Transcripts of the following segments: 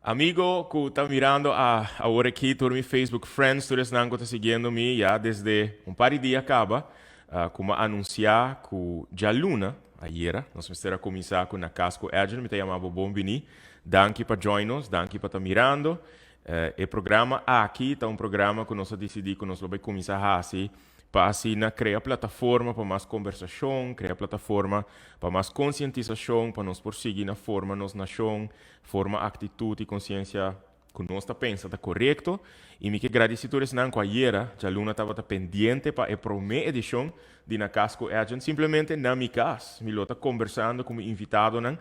Amigo que está mirando ahora aquí por mi Facebook Friends, tú eres nango está siguiendo me ya desde un par de días acaba, como anunciar que já Luna, ayer, nós vamos começar com na casco Agent, me te chamava bom vini, danke para join us, danke para estar mirando, o programa aqui está um programa que nós decidimos que nós vamos começar a assim, para assim criar plataforma para mais conversação, criar plataforma para mais conscientização, para nós prosseguir na forma nos nação, forma atitude e consciência que nós está pensando está correto. E me que agradecidos não com a Iera, já Luna estava pendiente para a primeira edição de na Casco Agent, simplesmente na minha casa, me lo está conversando como invitado não.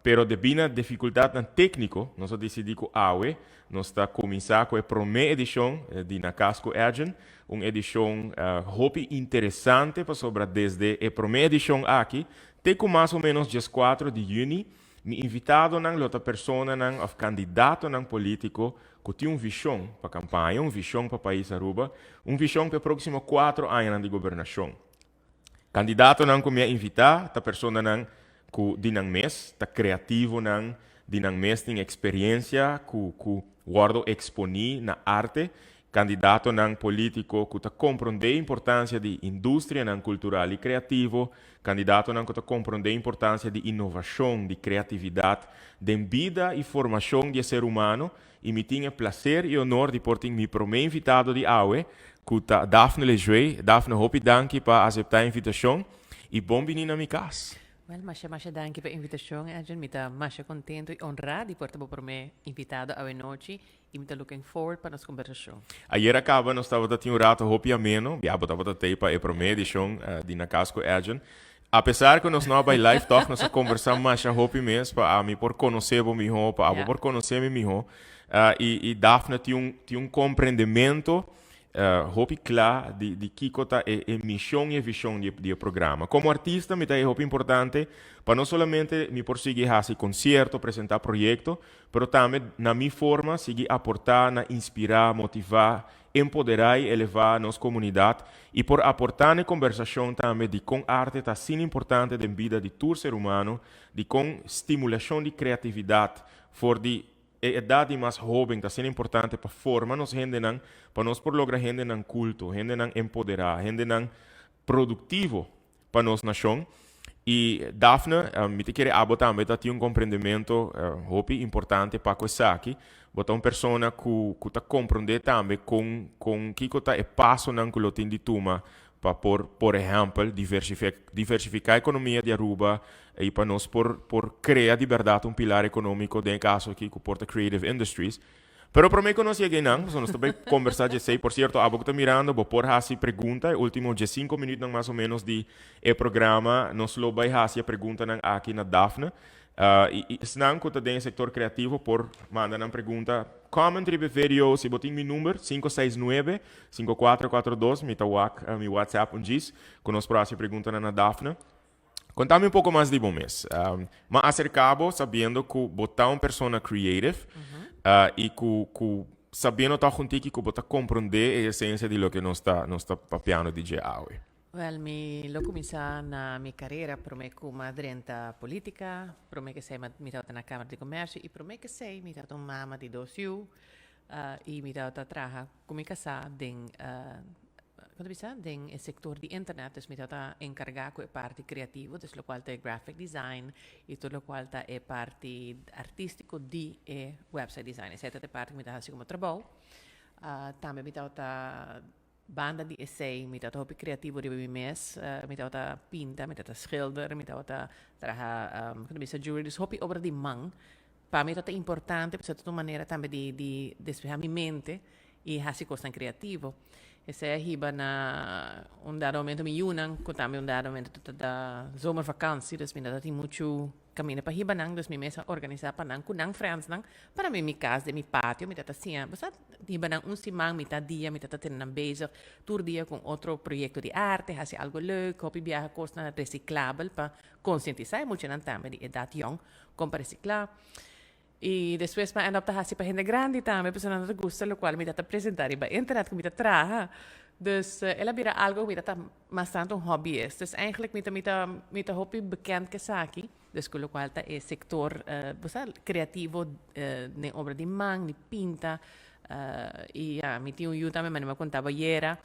Pero devido à dificuldade técnica, nós decidimos que AUE, nós está começar com a primeira edição de na Casco Agent, uma edição hope interessante para sobre desde a primeira edição aqui, até com mais ou menos dia 4 de junho, me invitado não outra pessoa não ou candidato não político que tem uma visão para a campanha, uma visão para o país Aruba, uma visão para os próximos 4 anos de governação. Candidato não que me invitar, a pessoa não que dinang mes, tá criativo não, dinang mes tem experiência que guardo exponí na arte, candidato não político que tá compreende a importância de indústria não cultural e criativo, candidato não que tá compreende a importância de inovação, de criatividade, de vida e formação de ser humano, e me tinha prazer e honor de portar meu primeiro invitado de AUE, que tá Daphne Lejoy. Daphne, hope danke para aceitar a invitação e bom vir na minha casa. Well, masya danke pa invitasyon. Ajan, mita masya contento e honrado por estar por me invitado a noite e mita looking forward para nossa conversação. Ayer acaba, nós estava tendo um rato hopi ameno, biabo estava até para a primeira edição de na Casco Agent. Apesar que nós não vai live talk, nós conversamos mais a hopi mesmo, para mim por conhecer o meu, para por conhecer o meu. E Daphne tinha compreendimento hopi claro de que cota é missão e visão do programa. Como artista, me é hopi importante para não somente me prosseguir fazer concerto, apresentar projeto, mas também na minha forma seguir aportar, na inspirar, motivar, empoderar e elevar a nossa comunidade e por aportar na conversação também de com arte está sim importante na vida de todo ser humano, de com estimulação de criatividade, for de a idade mais jovem está sendo importante para formar nos gente não, para nós por lograr gente não culto, gente não empoderar, gente não produtivo para nossa nação. E Daphne, me te querer também tem um compreendimento importante para coisa aqui, botar uma pessoa que está compreender também com que está o passo não que tem de tomar para por exemplo diversificar a economia de Aruba e para nós por criar de verdade pilar econômico de caso aqui que porta Creative Industries. Pero para mim que nós cheguei não, nós também conversar de sei, por certo, abo que está mirando, vou por fazer pergunta, último de 5 minutos mais ou menos de programa, nós lo vai fazer a pergunta aqui na Daphne. E se não que está no setor criativo, por mandar uma pergunta, commentary vídeo, se botem meu número, 569-5442, meu WhatsApp, diz, que nós próxima pergunta na Daphne. Contame um pouco mais de bom mês. Mas acercado, sabendo que botar uma pessoa creative, e que sabendo estar contigo que você compreender a essência de lo que nós está papiando DJ Aue. Well, lo comincia na minha carreira, por me como adrenta política, por me que sei me tava na Câmara de Comércio e por me que sei me tava mama de dossiu e me tava trabalhar como casar quando bisa den o setor de internet, dus me tava encargar com a parte criativa, dus lo qual é graphic design e tudo lo qual é parte artístico de website design. Essa é a parte que me tava assim como trabalho. Também me tava banda de essay, me tava hobby criativo de mim mês, me tava pinta, me tava schilder, me tava trabalhar quando bisa jewelry, dus hobby obra de mão. Para mim é importante, porque é uma maneira também de despejar minha mente e fazer coisas criativas. Esse é riba na dado momento me unam, com também dado momento da zomervakantie, dus minha tem muito caminho para riba nang, dus me mesa organizar para nang, com nang friends nang, para mim minha casa, de meu pátio, me tata assim, basta riba nang simang, me tata dia, me tata ter nang bezig, tur dia com outro projeto de arte, fazer algo leuk, hobby viajar coisa reciclável para conscientizar muito nang também de idade young, como para reciclar. E depois me adaptar assim para gente grande também, pessoas não gostam, o qual me dá apresentar e para internet que me dá traha, Dus ela bira algo met dat bastante een hobby is. Dus eigenlijk met een hobby bekend kesaki. Dus con lo cual ta es sector creativo de obra de man, de pinta. Y ja, met die un también me contaba yera.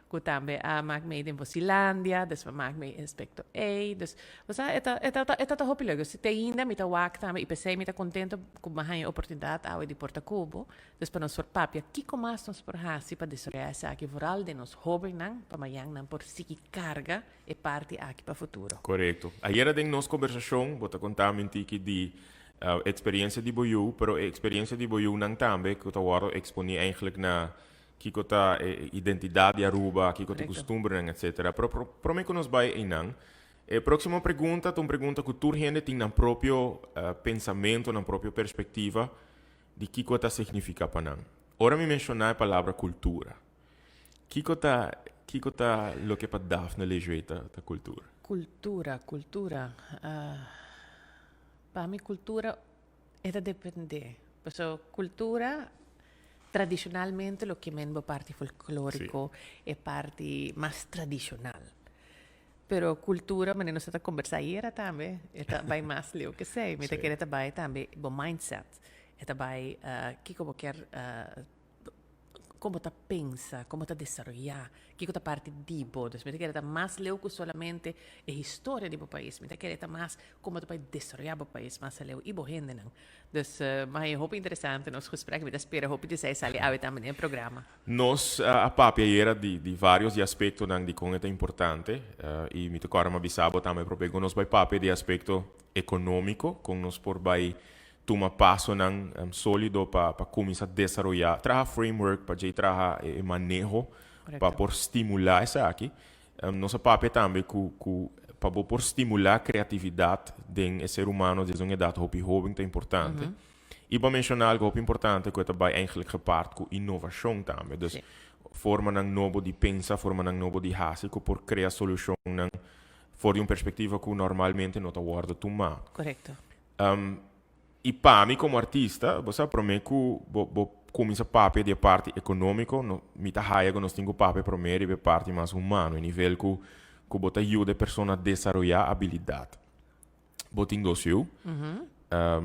Que também maak mee in Bosilandia, dus we maken mee inspector A. Dus we zijn het hobby leuk. Dus te ainda met de waak também, e pensei met de contento com uma oportunidade ao de Porta Cubo. Dus para nós papia, kiko mas nós por hasi para desarrollar essa aqui vooral de nos hobby nang, para mayang nang por siki carga e parte aqui para futuro. Correto. Ayer em nossa conversação, vou te contar mentiki de experiência de boiú, pero experiência de boiú nang também que eu agora exponi eigenlijk na kiko ta identidade de Aruba, kiko ta costumbre, etc. Pero me conos vai inang. Próxima pergunta, uma pergunta que tu gente tem na próprio pensamento, na própria perspectiva de kiko ta significa para nang. Ora me mencionar a palavra cultura. Kiko ta lo que para Daphne lejueta ta cultura. Cultura. Para mim cultura é da depender. Porque cultura tradicionalmente lo que menbo parte folclórico e parte más tradicional. Pero cultura, mas não está conversar aí também, vai mais leu que sei, me te querer também também bo mindset, também que como quer como ta pensa, como ta desarrollar, que ta parte dibo, dus me te querer mais leu que solamente a história do país, me te querer mais como ta vai desarrollar o país, mais leu e bo gente não. Dus maar je hoop interessante nos gesprek, we espero hoop de sei sali uit também no programa. Nós a papia era de vários aspectos de como é importante e me tocou uma bisabo também proprio nós vai papia de aspecto econômico, com nós por vai toma passo nang sólido para começar a desenvolver, trabalhar framework para já trabalhar manejo para por estimular essa aqui. Nossa papel também para por estimular a criatividade de ser humano desde uma idade muito importante. E para mencionar algo muito importante que também eigenlijk gepaard com inovação também. Dus forma nang novo de pensar, forma nang novo de hacer, por criar solução nang for uma perspectiva que normalmente não está guarda tomar. Correcto. E para mim, como artista, você promete que começa a papel de parte econômica, me tá raia que nós temos papel primeiro de parte mais humano, em nível que você ajuda a pessoa a desenvolver habilidade. Você tem dois eu,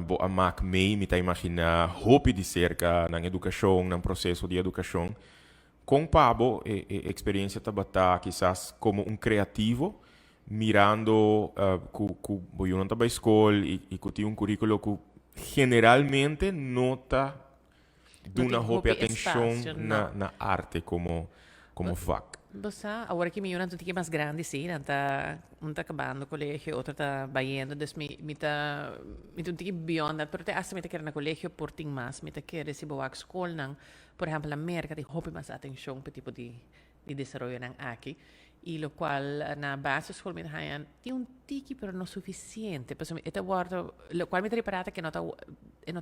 você maak mee, me tá imaginar, hope de cerca na educação, no processo de educação. Com Pabo, a experiência tá batar, quizás como criativo, mirando que você não tá para a escola e que tem currículo que generalmente nota de uma roupa atenção na arte como vac. Você, agora que me um tique mais grande, sim, não tá acabando o colégio, outro tá baiando, dus me tá um tique beyond that, pero te asa me tá querendo no colégio por ting mais, me tá querendo receber a escola nang, por exemplo, na América, tem roupa mais atenção para tipo de desenvolvimento nang aqui. E lo qual na basisschool met hij tem um tiki pero não suficiente. Pues este guardo, lo qual me preparata que nota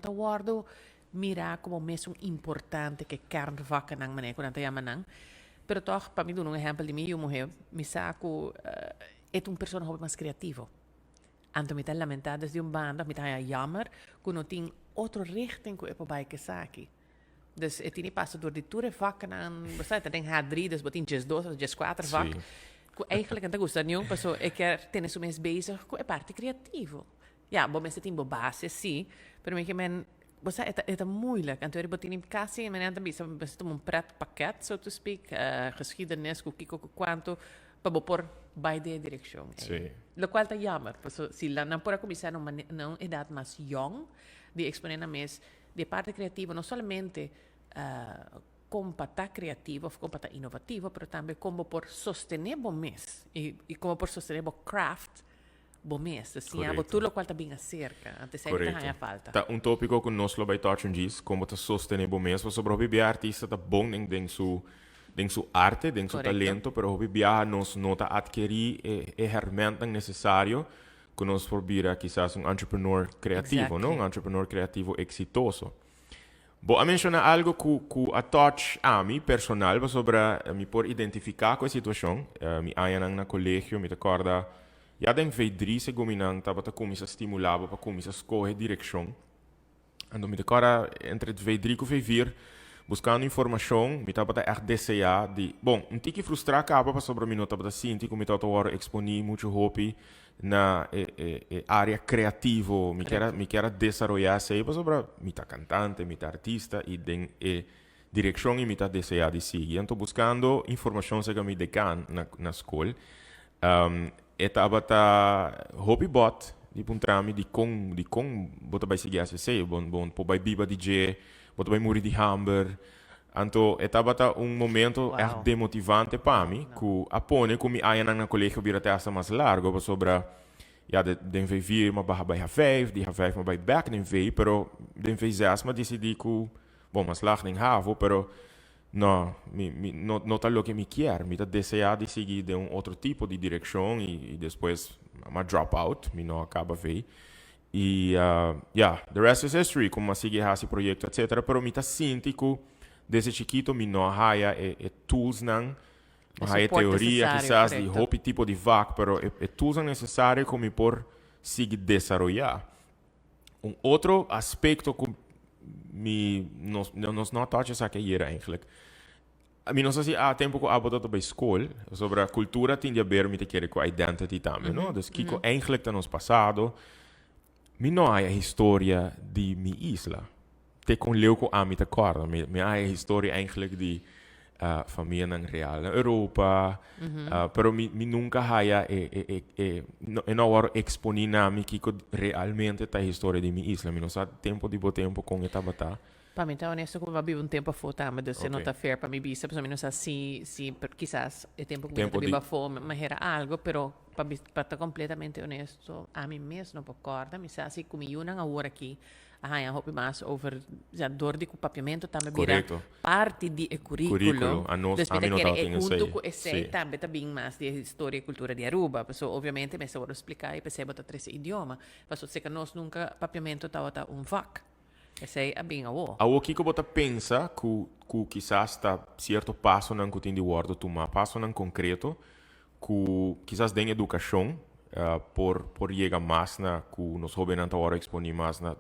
guardo mirar como mesmo importante que carnaval nang mané quando te llama nang. Pero toch para mim um exemplo de mim, eu morrer, me saco é pessoa hobby mais criativo. Anto me tá lamentado desde banda, me tá jammer, que não tem outro richting que eu posso que saque. Dus het niet pas door die toerenvakken aan, bestaat denk H3, dus botin just 2 of just 4 vak. Eigenlijk en dat gusta niet, paso ik tennis o mes bezig com a parte creativo. Ja, bom mensen tem base, sim, pero me que men, bosa é moeilijk. En toen botin in kasi en men dan best um pret pakket, so to speak, geschiedenis, kiko quanto, para por by de direction. Sí. Lo qual tá jammer, paso si la não pora começar não idade mais young, de exponer na mes de parte creativa, não somente como para estar criativo, como para estar inovativo, mas também como por sostener bom mês e como por sostener bom craft bom mês. Assim, tudo o qual está bem acerca, antes sempre não há falta. Tá tópico que nós lo vai touchar disso, como para sostener bom mês, sobre o bebê artista tá bom em sua arte, em seu talento, mas o bebê nós não tá adquirir a ferramenta necessário que nós for quizás entrepreneur criativo, não? Entrepreneur criativo exitoso. Vou mencionar algo que a touch a mim personal sobre me por identificar com a situação. Me ainda na colégio, me recorda, já tem V3 se gominang tava tá começar a estimular para começar a escolher direção. Ando me recorda entre V3 e V4, buscando informação, me estava a desejar de, bom, um tique frustrar capa para sobre mim não estava assim, como estava agora exponer muito hobby na área criativa, me quero desenvolver sei para sobre me tá cantante, me tá artista e den direção e me tá desejar de seguir. Então buscando informação que me decan na escola, estava hobby bot di puntrami di kong bota vai seguir se sei bon po vai biba DJ bota vai muri di hamber anto etaba un momento Wow. demotivante para mim ku apone ku mi aia na colégio bira te mais largo pa sobra ja den vei vier ma barra bij H5 die H5 ma bij back den vei pero den vei 6 ma decidi ku bom mas lag ning havo pero no, no tal lo que me quiero. Me desea de seguir de un otro tipo de dirección y después me drop out, me no acaba ver. Y the rest is history, como sigue esse proyecto, etc. Pero me siento que desde chiquito me no haya tools nan, haya teoría quizás de hopi tipo de vac, pero tools necesarios como por seguir desarrollar. Un otro aspecto que nos não touch essa que era eigenlijk. Não sei se há tempo que eu abordado bij school sobre a cultura tem a ver met com a identity também, não? Dus kiko eigenlijk dan ons passado, não há a história de minha isla. Te com leuco a me te acorda, me há a história eigenlijk de família na real na Europa, pero me nunca há não há exponer na me kiko realmente a história de minha isla. Me não sabe tempo de bo tempo com etabata. Para mim, então, honesto, como vai um tempo a foto, mas você não está fair para mim, bisa, para mim não sei se quizás é tempo que eu viva fome, mas era algo, pero para estar completamente honesto, a mim mesmo não concorda, mas assim como eu não agora aqui, eu hoop mais over já door de papiamento também vira parte de currículo, a nós dus a mim não tá tendo junto com esse também tá bem mais de história e cultura de Aruba, pessoal, obviamente, mas eu vou explicar e percebo tá três idioma, mas você que nós nunca papiamento tá vac. Esse é bem awô. Awô que você pensa que quizás está certo passo não que tem de word tomar passo não concreto que quizás den educação por chegar mais na que nos jovens não hora exponer mais na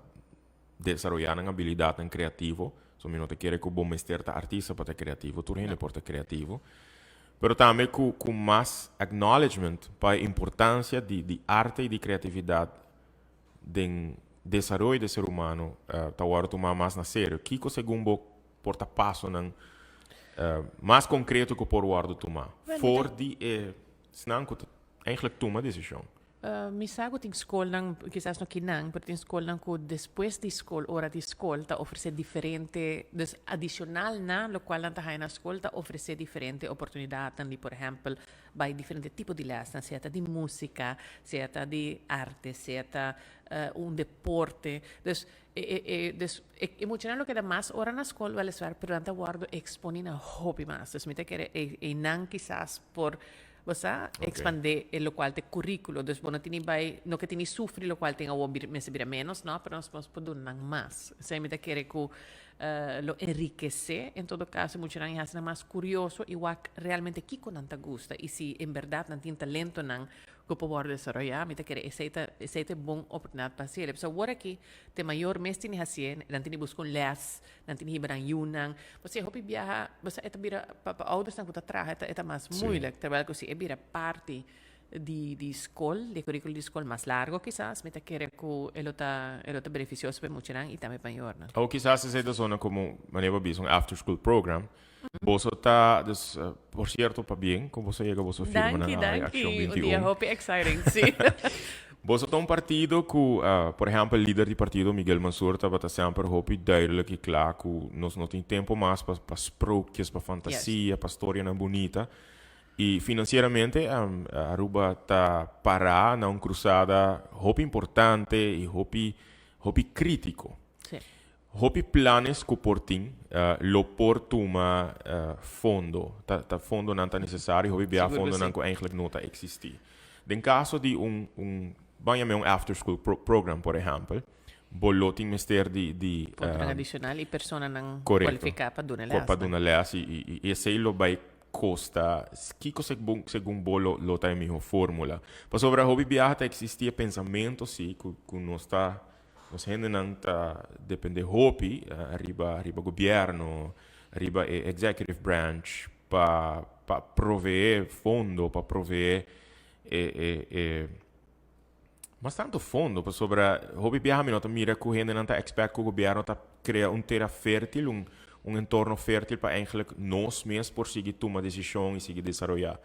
desarrollar uma habilidade em criativo, so me não te quer que bom mestre ta artista para criativo, tu rende por criativo, pero também com mais acknowledgement para a importância de arte e de criatividade den desarrollo do ser humano tá agora tomar mais na sério. Kiko segundo porta passo não mais concreto que por guardo tomar. For de senão que eigenlijk toma decisão. Misago ting school nang quizás no kinang, pero ting school nang ko después de school, hora de school, ta ofrece diferente, dus adicional na, lo cual nang tahay na school, ta ofrece diferente oportunidad, nang por ejemplo, by diferente tipo de lesson, sea de música, sea de arte, sea un deporte. Dus, emocional lo que da más hora na school, vale ser, pero nang guardo exponin a hobby más. Dus, mita kere, nang quizás por você expandir o qual te currículo, dus não tem vai, não que tem sofrer o qual tem o me menos, não, pero nós podemos dar mais. Se me da querer que lo enriquecer, em todo caso, muitos não é mais curioso e o realmente que não te gusta e se em verdade não tem talento não que pode desarrollar, me da querer essa bom oportunidade para ser. Então agora aqui tem maior mês tem assim, não tem buscar les, não tem hibaran yunang. Você hopi viaja, você eta bira para ouders não que traga, eta mais moeilijk, terwijl que se é bira parte de escola, de currículo de escola mais largo quizás, me da querer que ele tá beneficioso para muitos e também para maior, não? Ou quizás essa é zona como maneira bis after school program. Você tá, por certo, para bem, como você chega você firma na Action 21. Um dia hope exciting, sim. Você tá partido que, por exemplo, o líder do partido Miguel Mansur estava sempre hope duidelijk e claro que nós não tem tempo mais para sprookjes, para fantasia, para história na bonita. E financeiramente Aruba está parada na uma cruzada hope importante e hope crítico. Sim. Hopi planes que portin lo portuma fondo, ta fondo não tá necessário, hopi bia fondo não que eigenlijk não tá existir. Den caso de banha after school program, por exemplo, boloting mister de ponto adicional e persona não qualificar para dona les. Para dona les e esse lo vai costa, kiko segundo bolo lo tá em fórmula. Para sobre hopi bia tá existia pensamento sim que não está. Nós ainda não está depende hopi arriba governo riba e executive branch para proveer fundo, para proveer mas tanto fundo para sobre hobby viaja minota mira correndo não tá expect que o governo tá cria terra fértil entorno fértil para eigenlijk nós mesmos por seguir tomar decisão e seguir desenvolver.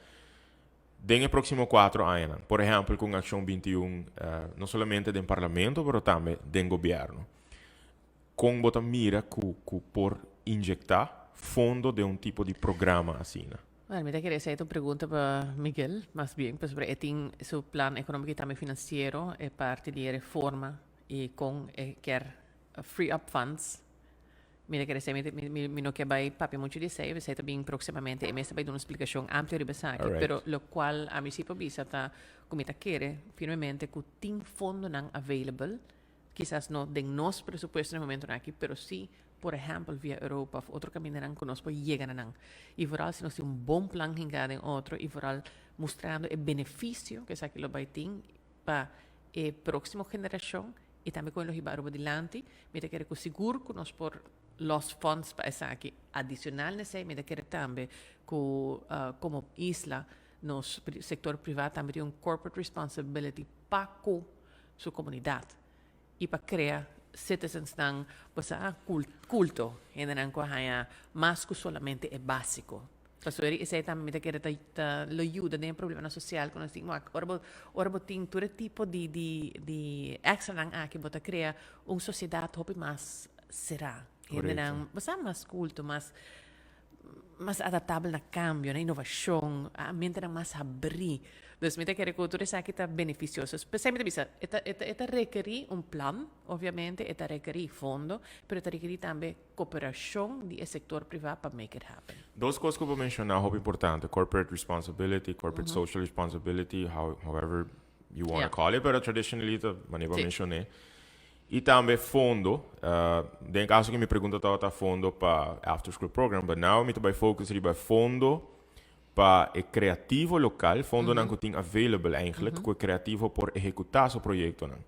Den próximo 4 anos, por exemplo, com a Ação 21, não somente do parlamento, mas também do governo. Com bota mira por injectar fundo de tipo de programa assim. Bueno, mira, quería hacer tu pregunta para Miguel, más bien, pues sobre su plan económico y también financiero, parte de reforma y con free up funds. Mira, quería hacer, mi no que vai papi mucho de sei, vai também proximamente, e me vai dar uma explicação ampla de besaki, pero lo qual a mi si pabisa ta, come ta quere, finalmente, que tem fondo não available, quizás no de nos presupuesto no momento aqui, pero sí, por ejemplo, via Europa of outro caminho que nós podemos chegar a não. E vooral se nós temos bom plan hingado em outro, e vooral mostrando o benefício que essa aquilo vai ter para a próxima geração e também com o hibaro adiante, me te quero que seguro que nós por los funds para essa aqui adicional nesse, me te quero também que como isla, nos sector privado também tem corporate responsibility para com sua comunidade e para criar citizens dan basta culto e dan ko haya mas que solamente é básico. Pastor, isso aí também que lo ayuda de problema social quando assim, ora tem todo tipo de extra nang aqui bota criar uma sociedade hope mais será. E dan basta mais culto, mais adaptável na cambio, na inovação, a mente mais abrir. Dus met que cultura é que está beneficioso. Especialmente bisa, eta requerir plan, obviamente, eta requerir fondo, pero eta requerir também cooperação do setor privado para make it happen. Duas coisas que eu vou mencionar, muito importante, corporate responsibility, corporate social responsibility, however you want to call it, pero traditionally, maneira mencionei. E também fundo, em caso que me pergunta tá fundo para after school program, but now me vai focus riba fundo para o criativo local, fundo não que tem available eigenlijk, que o criativo por executar seu projeto não.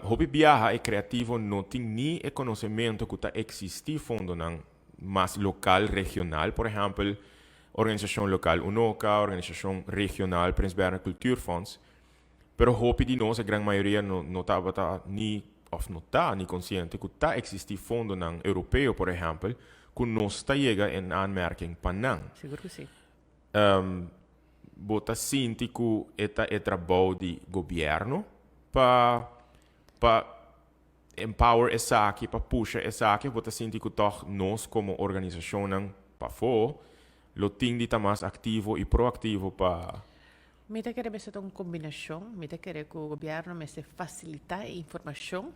Hobby viaja é criativo não tem nem conhecimento que tá existir fundo não, mas local, regional, por exemplo, organização local UNOCA, organização regional, Prins Bernhard Cultuurfonds. Pero hopi de nós, a grande maioria, não estava nem consciente que está existir fundo não europeu, por exemplo, que nós está chega em aanmerking para não. Seguro que sim. Bota sinti que é trabalho de governo para empower essa aqui, para puxar essa aqui, bota sinti que toch nós como organização não para fora, lo tem de estar mais ativo e proativo para Me te querer ser uma combinação, me te querer que o governo me se facilitar a informação,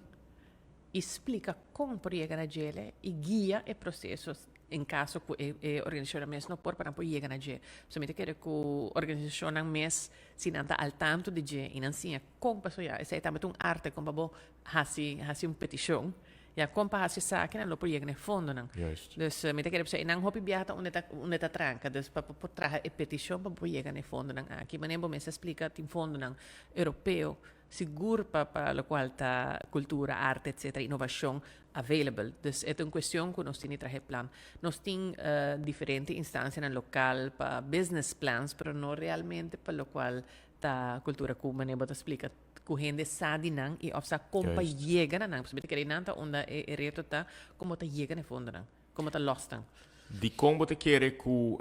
explica como chegar na gele e guia o processo em caso que a organização mesmo não pode para chegar na gele. So me te querer que a organização mesmo se não está ao tanto de gele e não ensina como passou já. Essa é também uma arte como babo hasi petição. Ja, kompa hasi sakin en lopo jegne fondo nang. Dus met ik heb nang hopi biata uneta tranca, dus pa traha e petition pa po jegne fondo nang aqui, manembo me se explica tim fondo nang europeo, sigur pa lo qual ta cultura, arte, etc, innovação available. Dus é uma questão que nós temos traje plan. Nós temos diferentes instâncias no local pa business plans, pero não realmente pa lo qual ta cultura ku manembo ta explica que gente sabe não e ofsa como chega na não, porque querer não tá onde é reto tá como tá chega na fundo não, como tá lost não. De como te quer que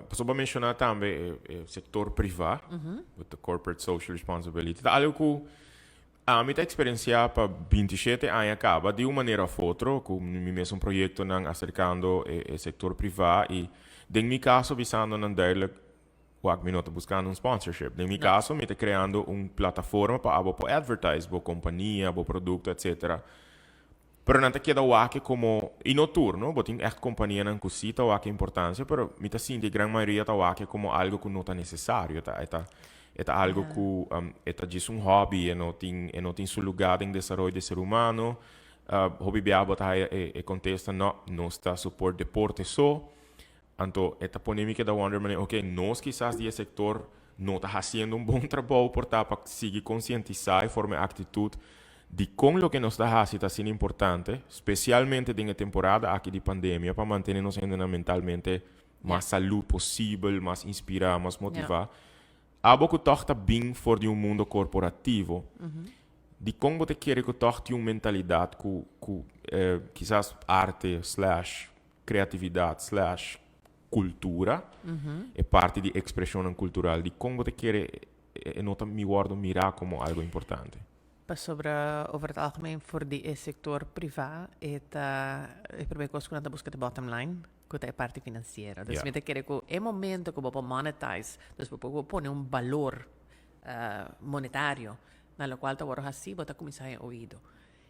posso mencionar também o setor privado, the corporate social responsibility, tá algo que a minha experiência para 27 anos acaba de uma maneira ou outra, com mesmo projeto não acercando o setor privado e em meu caso visando não diálogo me não estou buscando sponsorship. No meu caso, me estou criando uma plataforma para advertise, para companhia, para produto, etc. Pero não te queda o aqui como inoturno, porque tem companhia não cita o aqui importância, pero me está sentindo a grande maioria tá o aqui como algo que não está necessário, é algo que é diz hobby, e não tem seu lugar em desenvolvimento do ser humano. Hobby biabo tá contesta não está suporte deporte só. Então, esta polêmica da Wonderman, nós quizás de sector não está fazendo bom trabalho para seguir conscientizar e formar atitude de com lo que nos está haciendo está sendo importante, especialmente em temporada aqui de pandemia, para manter-nos ainda mentalmente mais saúde possível, mais inspirar, mais motivar. Abo que toch está bem fora de mundo corporativo, de como você quer que toch tenha uma mentalidade que quizás arte / criatividade / cultura é parte de expressão cultural, de como você quer nota me guardo mirar como algo importante. Over het algemeen voor die sector privé, ik probeer kosten te buscar de bottom line, que é a parte financeira. Dus me querer que é momento que vou monetize, dus vou pôr valor monetário, na qual tu vou assim, vou começar a ouvido.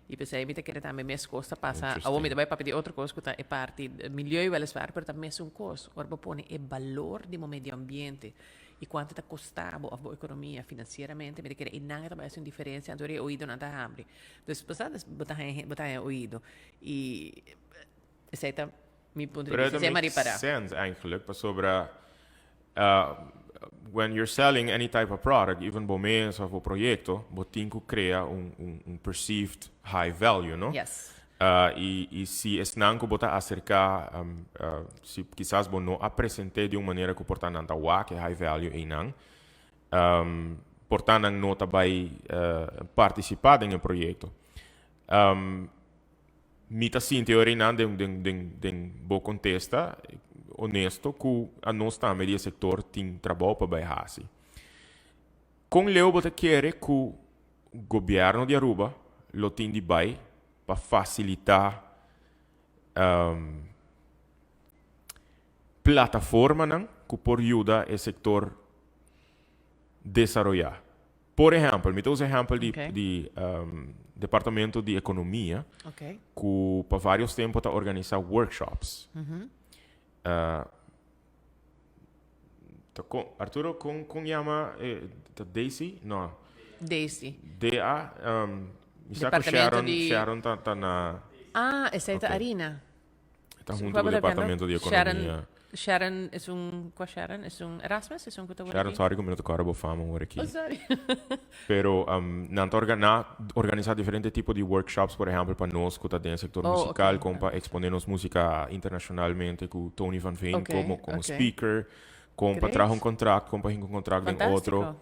E pensei, me querer também minhas costas passa, a homem vai para pedir outra coisa que é parte milieu weliswaar, mas também é costo. Ora vou pôr o valor do meio ambiente. E quanto está custando a economia financeiramente, me querer e não também é uma diferença entre o ouvido e não hambre. Então, botar ouvido. E esse é meu ponto de vista. But it makes sense eigenlijk, sobre when you're selling any type of product, even bomens of proyecto, botinco crea perceived high value, no? Yes. E se es nanco bota acercar, se quizás bo não apresente de uma maneira que portanto não tá que high value e não, portanto não tá vai participar em projeto. Mita sim teoria não den bo contesta honesto que a nós também de setor tem trabalho para vai hasi. Com leu bota querer que o governo de Aruba lo tem de vai para facilitar plataforma que por ajuda o setor desenvolver. Por exemplo, me dou um exemplo de departamento de economia que para vários tempos está organizar workshops. Arturo, como chama Daisy? Não. Daisy. DA. Sharon tá na... essa é a Arina. Está junto com o departamento de economia. Sharon é Erasmus? Sharon, sorry, como eu tô agora vou falar aqui. Oh, sorry. Pero, não organizar diferentes tipos de workshops, por exemplo, para nós que está dentro do setor musical, como para exponermos música internacionalmente, com Tony Van Veen como speaker, como para trazer contrato, como para contrato com outro.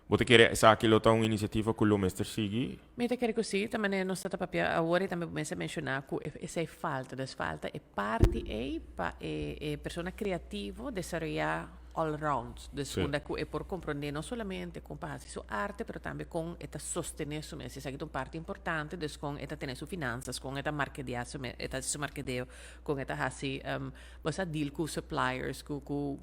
Você quer saber que é uma iniciativa que o mestre segue? Me quer que sim, também não está papel agora também começa a mencionar que essa é falta é parte para a pessoa criativa desenvolver all round, quando é por compreender não somente com sua arte, mas também com esta sostener sua mesa, isso é uma parte importante, com esta ter suas finanças, com esta marketing, seu marketing, com esta assim, você deal com suppliers, com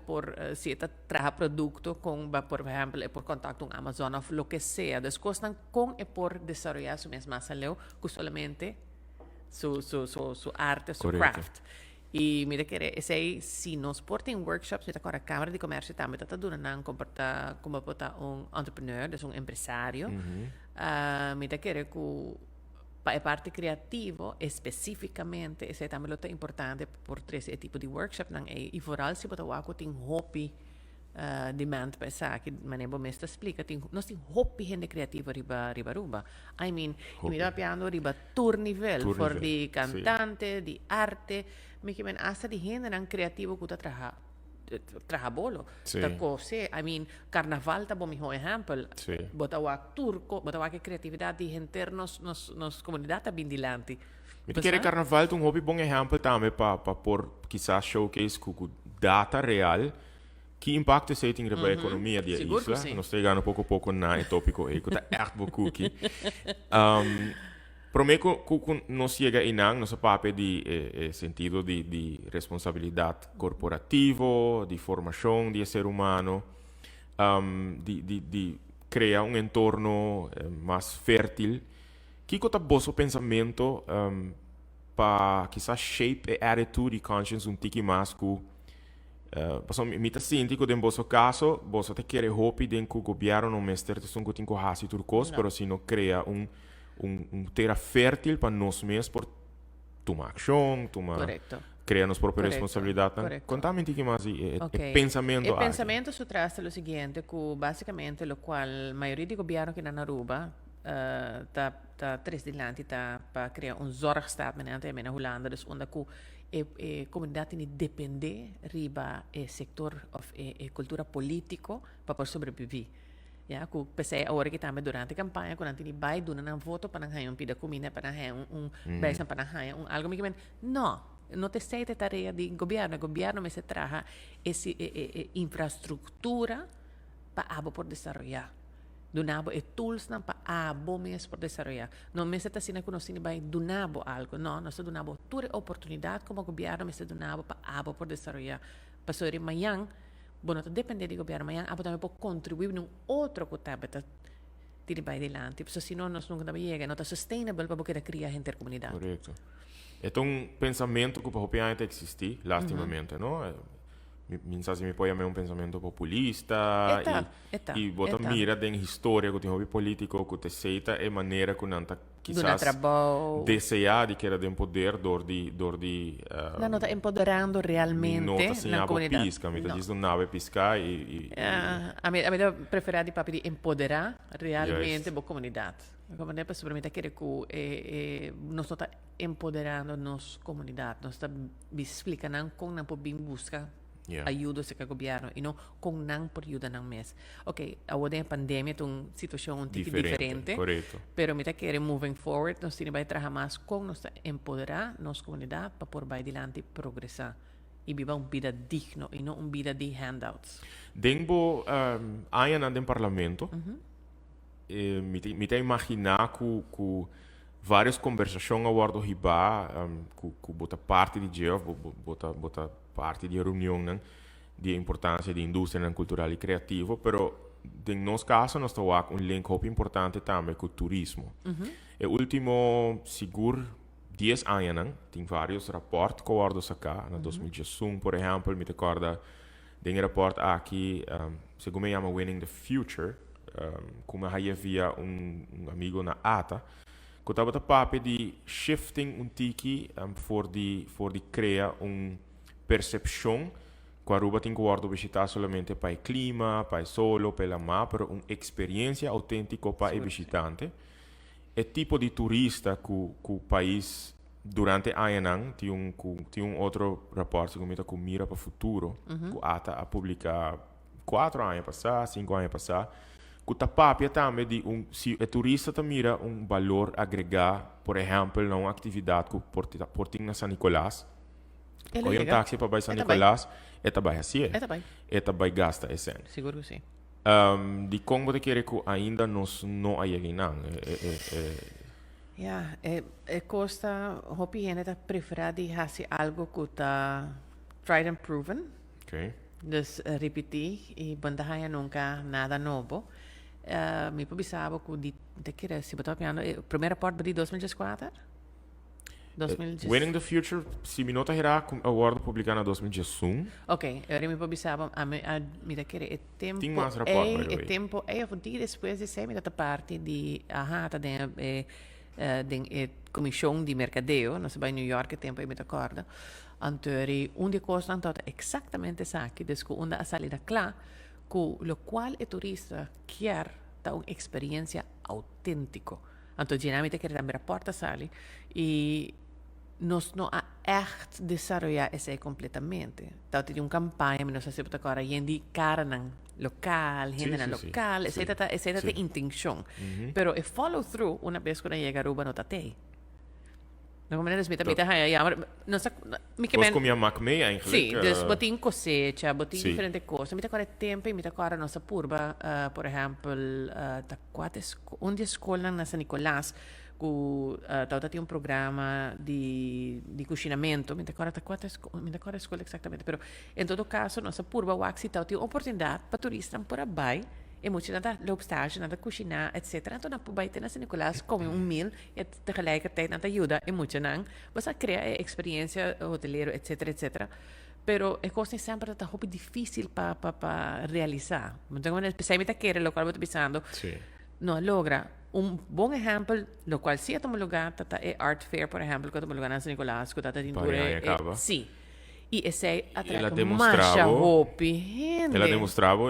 por se esta traga produto, com por exemplo, por contato com Amazon ou lo que seja, descostam com por desenvolver sua mesma salão, com somente sua arte, sua craft. E me querer, se nós portem workshops, me agora a Câmara de Comércio também está dando como botar entrepreneur, empresário, me querer que a parte criativa, especificamente, esse também é importante por esse tipo de workshop, e vooral se botar o tem hobby demand para essa que maneira mestre explica nós tem hobby gente criativa riba I mean me dá piano riba tour nível for de cantante de arte me que hasta de gente não criativo que traha bolo da cose I mean carnaval tá bom meu exemplo bota o turco bota o criatividade de gente nos comunidade tá bem dilante me quer carnaval um hobby bom exemplo também para por quizás showcase com data real que impacto isso tem na economia da isla? Nós estamos chegando pouco a pouco na tópico aí, que está echt beaucoup aqui. Para mim, que nós chega aí não, nosso papel de sentido de responsabilidade corporativa, de formação de ser humano, de criar um entorno mais fértil, que está vosso pensamento para quizás shape a attitude e conscience tique mais que mi sinti che in questo caso você te quer hobby den que o governo não mestre te que tem que hasi turcos pero se não cria terra fértil para nós mesmos por tomar ação criar nossa própria responsabilidade contame que mais pensamento o pensamento se trata do seguinte que basicamente o qual a maioria de governo que na Aruba ta tres di lanti ta pa crea un zorgstaat menante mena Holanda dus onda ku comunidade ni depende riba sector of cultura politico pa por sobreviver. Ja, ku pensei a hora que também durante a campanha, quando antini vai dona na voto para não pida comida, para não besan para não algo me que não, não te sei te tarefa de governo, o governo me se traja essa infraestrutura para abo por desarrollar. Donabo tools na pa abo mes por desarrollar. Não me se tá sina conhecendo vai donabo algo, não, nós donabo toda oportunidade como governo me se donabo para abo por desarrollar. Para sobre amanhã bueno, depende do governo, mas a também pode contribuir num outro que está tira para adelante. Porque senão nós nunca chega, não está sustainable para poder criar intercomunidade. Correto. É um pensamento que propriamente existe, lastimamente, não? Minha me põe a um pensamento populista e bota mira da história que tem hobby político que te aceita e maneira que não quizás desejar de que era de poder dor de não está empoderando realmente na comunidade. Pisca, me diz não nave piscar a mim prefere de papi de empoderar realmente a comunidade. Como é para sobremente querer que nós está empoderando nossa comunidade, nós está explicando como não podemos buscar ajuda se governo e não com não por ajuda não mês. Ok, agora a pandemia é uma situação diferente, pero me querer moving forward, nós temos que trabalhar mais com nós empoderar nossa comunidade para por vai adiante progressar e viver uma vida digna e não uma vida de handouts. Denbo aí no parlamento, me te imaginar que várias conversações agora do riba, que bota parte de Jeff, bota parte de reunião de importância de indústria cultural e criativa, pero em nosso caso nós temos um link muito importante também com o turismo. E último seguro 10 anos, tem vários raportes que eu sacar, na 2011, por exemplo, me recorda de um raporte aqui, segundo me chama Winning the Future, como havia amigo na ATA, que estava a papo de shifting tiki voor de criar percepção que a Aruba tem que visitar somente para o clima, para o solo, para a mar, mas uma experiência autêntica para o visitante. É tipo de turista que o país durante anos tem outro raporte que mira para o futuro, que a publicar 4 anos passar, 5 anos passar, que está papo também de se o turista mira valor agregado, por exemplo, numa atividade que por na São Nicolás. Ou um táxi para São Nicolás, é também assim. É também gasta esse. Seguro que sim. De como você quer que ainda não há não. Costa, hopi gente tá prefere de fazer algo que está tried and proven. Okay. Dus repetir e bandaia nunca nada novo. Me pensava que de que se botar piano, primeira parte de 2014. Winning the Future, se me nota irá award publicado em 2011. Ok, eu me pensava a me daquele tempo. Tem mais rapport, tempo of dia depois de ser me da parte de de comissão de mercadeo, nós vai em New York tempo me acorda. Antori onde costa então exatamente aqui, desco onde a salida clara, com o qual o turista quer dar uma experiência autêntica. Então, geralmente quer também rapporta sali e nós não há echt desarrollar essa completamente. Então, tem uma campanha, mas nós sabemos agora, gente cara não local, gente não local, essa é a intenção. Pero o follow through, uma vez que chega a Aruba, não tem. Não maneira smita mita haya não sa me que men comia macmei eigenlijk. Sim, dus botin cosecha, botin diferente coisa. Mita agora tempo e mita agora nossa purba, por exemplo, ta quates onde escola na San Nicolás que tinha um programa de cozinamento, mita agora escola exatamente, pero em todo caso nossa purba waxi tinha oportunidade para turistas por abai e moet je naar de loopstage, naar de cucina, etc. En toen naar buiten naar Sint-Nicolaas kom je een meal en tegelijkertijd naar de Juda en moet je dan vas a crear experiência hotelero, etc. etc. Pero é coisa sempre tá muito difícil para realizar. Então, quando especialmente aquele local que eu estou pensando, não logra bom exemplo, lo qual sim é um lugar, é Art Fair, por exemplo, que é um lugar na Sint-Nicolaas, que está em Dure, sim. E esse Ela atraca demonstrava, mais roupa, gente. ela demonstrava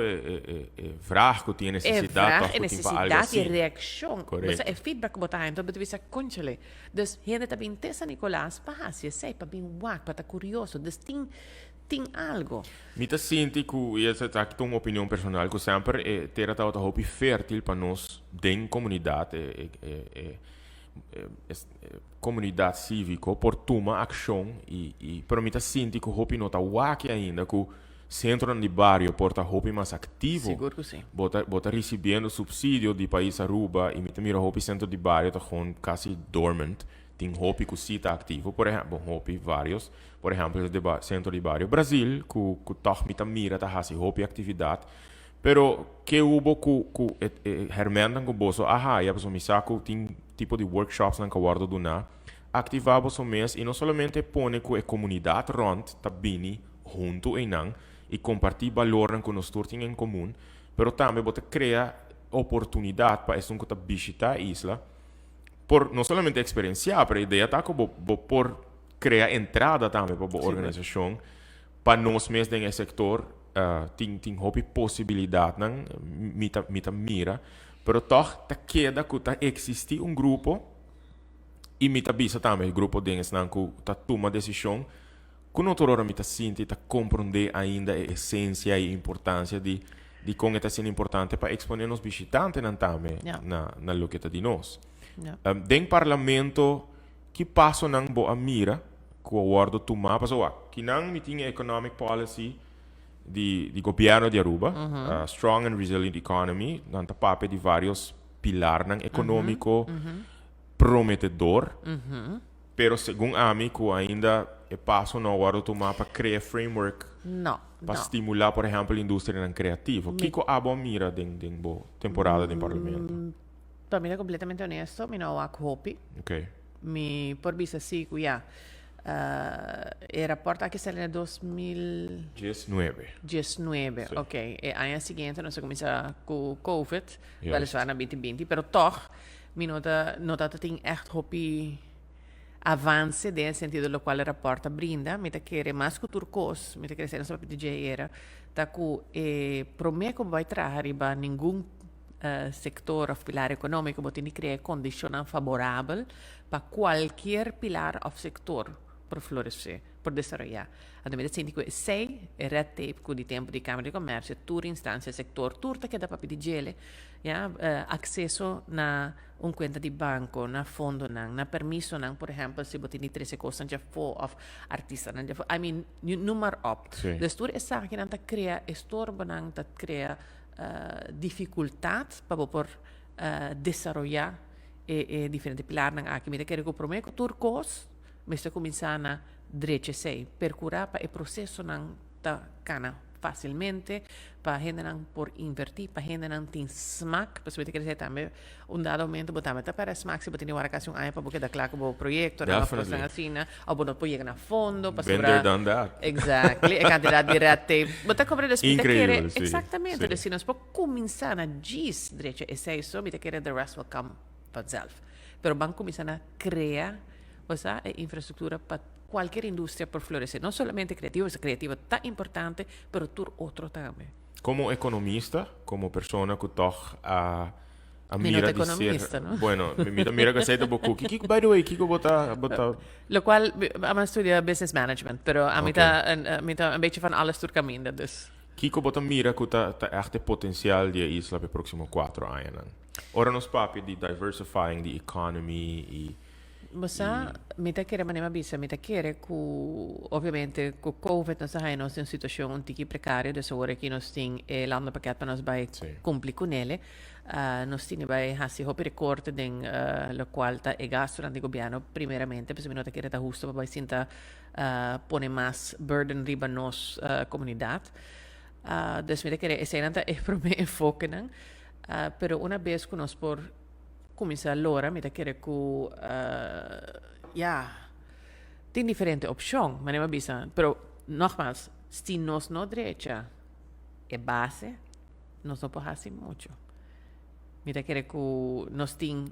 vraag que tinha É necessidade, vraag, toch, é que tinha para necessidade e assim. reação. Correto. Você é feedback botar então, para você conchele. Dus, gente também tessa Nicolás, para sei, para bem wak, para estar curioso. Dus, tem algo. Mita sinti que, e essa é aqui uma opinião personal, que sempre ter a roupa fértil para nós, dentro da comunidade, comunidade cívica, por tomar ação, e para mim, sinti que a roupa não está aqui ainda, que o centro de bairro porta roupa mais ativo. Seguro que sim. Bota recebendo subsídio de país Aruba, e mita mira roupa centro de bairro está quase dormant. Tem roupa que está ativo, por exemplo, roupa vários, por exemplo, o centro de bairro Brasil, que toch mira tá hasi roupa atividade, pero que hubo hermendan com boso, ya pessoa me saco tem tipo de workshops na guarda do na, ativava o mês e não somente põe que a comunidade rond tá bini junto e compartilhar valor com nós todos em comum, pero também bota criar oportunidade para esse que visitar a isla. Por não somente experienciar, pero a ideia está como por criar entrada também para a organização, para nós mesmos nesse setor, tem hobby possibilidade, não? Mira, pero toch tá queda que tá existe grupo e mita bisa também grupo deles não que tá toma decisão que não toda hora mita sente tá compreender ainda a essência e a importância de como está sendo importante para exponer nos visitantes também na loqueta de nós. Dentro do parlamento, que passa não boa mira, que o acordo tomar, que não me tinha economic policy de governo de Aruba, strong and resilient economy, não tá papo de vários pilares econômico, prometedor, pero segundo a mim, que ainda é passo no acordo tomar para criar framework, para estimular, por exemplo, a indústria criativa. Que a boa mira dentro temporada do parlamento? Para mim é completamente honesto, eu não hope. Ok. Por vista sim, era porta aqui saiu em 2019. 19, ok. E ano seguinte nós começamos com o COVID, weliswaar na 2020, pero toch, mi nota tem echt hope avance no sentido do qual a porta brinda, me te querer mais que turcos, me te querer ser nossa DJ era, tá que para mim como vai trazer nenhum sector of pilar econômico, você tem que criar condições favoráveis para qualquer pilar of sector para florescer, para desenvolver. A medida que sei red tape com o tempo de Câmara de Comércio, toda instância, sector, tudo que dá para pedir, acesso na conta de banco, na fundo, na permisso, por exemplo, se você tem 13 coisas de of artista, I mean, número op. Dus tudo essa que não cria estorbo, não cria dificuldade para por desenvolver diferentes pilares aqui. Me quero comprometer com turcos, mas está começando a direita sei, percurar para o processo não tá cana facilmente, para a gente não por invertir, para a gente não tem smack, para você quer dizer também dado momento botar meta para smack se você tem uma vacação aí para porque dá claro que o projeto não funciona assim, ou botar projeto na fundo, para Bender done that. Exactly, a quantidade de rate, botar cobre das incrível, sim. Exatamente, dus nós para começar a diz direita esse isso, me quer the rest will come itself. Pero vamos começar a criar a infraestrutura para qualquer indústria por florescer. Não somente criativa, essa criativa está importante, mas tudo outro também. Como economista, como pessoa que toca a mira de ser... ¿no? Bueno, mira que sei da bocu. By the way, Kiko bota... Lo qual, eu studeer business management, pero a mim tá een beetje van alles door caminho, dus... Kiko bota mira que tá echt potencial de isla para próximo 4 anos. Ora nos papi de diversifying the economy e... Mas me tá querendo maneira bisa, me tá querendo que, obviamente, com o COVID nós estamos em uma situação um pouco precária, dus agora que nós temos landen pakket para nós vai cumprir com ele, nós temos vai fazer o recorte de lo qual está e gasto durante o governo, primeiramente, porque nós tá querendo justo para vai sentar pôr mais burden riba nos comunidade, dus me tá querendo esse não tá para mim enfoque, não, pero uma vez que nós por começar allora, mi da querer que tem diferente opção, mas não é bisa. Pero, nogmaals, se nós não direita é base, nós não podemos fazer muito. Mi da querer que nós tem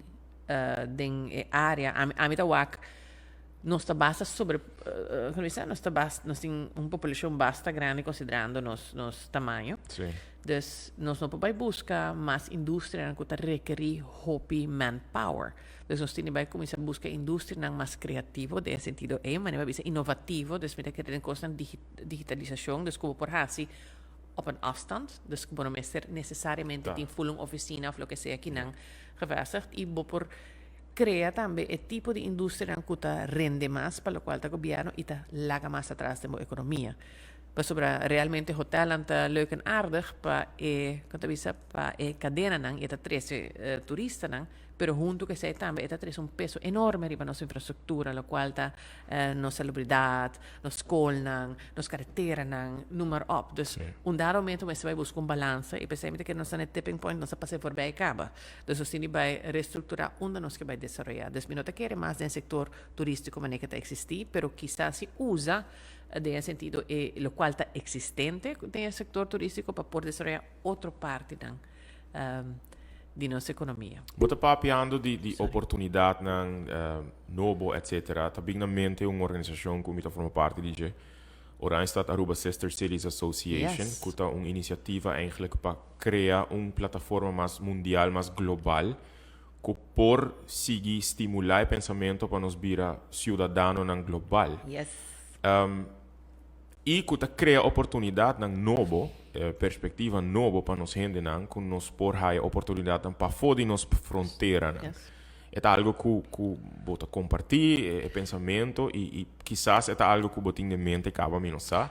den área, a mi da wak, Nós está basta sobre, como dizer, nós está basta, nós tem uma população basta grande considerando nosso tamanho. Sim. Dus nós não podemos buscar mais indústria que requer hobby manpower. Dus nós temos que começar a buscar indústria mais criativa, nesse sentido, mas não vai ser inovativo, dus met een constante digitalisação, dus como por assim, op een afstand, dus como não ser necessariamente em full oficina of lo que sea aqui não gevestigd, e por crea também o tipo de indústria que rende mais, para o qual o governo está larga mais atrás da economia. Maar sobre realmente hotel anta leuk en aardig pa para cadena nang eta 13 turista nang, pero junto que sei também eta 13 un peso enorme riba nossa infraestrutura, lo qual ta nos salubridade, nos school nang, nos carretera nang, nummer op. Dus un dado momento mas vai buscar balança e pensamos que nós net tipping point nós passei por bem acaba. Dus nós temos vai reestruturar onde nós que vai desenvolver. Dus não te quer mais no setor turístico mas que está existir, pero quizás se usa nesse sentido, lo qual está existente no setor turístico para poder desarrollar outra parte de nossa economia. Você está papiando de oportunidade na Nobo, etc. Está bem na mente uma organização que está formando parte de Oranjestad Aruba Sister Cities Association, que é uma iniciativa eigenlijk para criar uma plataforma mais mundial, mais global, que por seguir estimular o pensamento para nos virar cidadãos global. Yes. E que cria oportunidade na novo, perspectiva novo para nós gente que nos por a oportunidade para fora de nossa fronteira. Yes. É algo que bota compartilhar o pensamento e quizás é algo que botin de mente acaba menos sabe.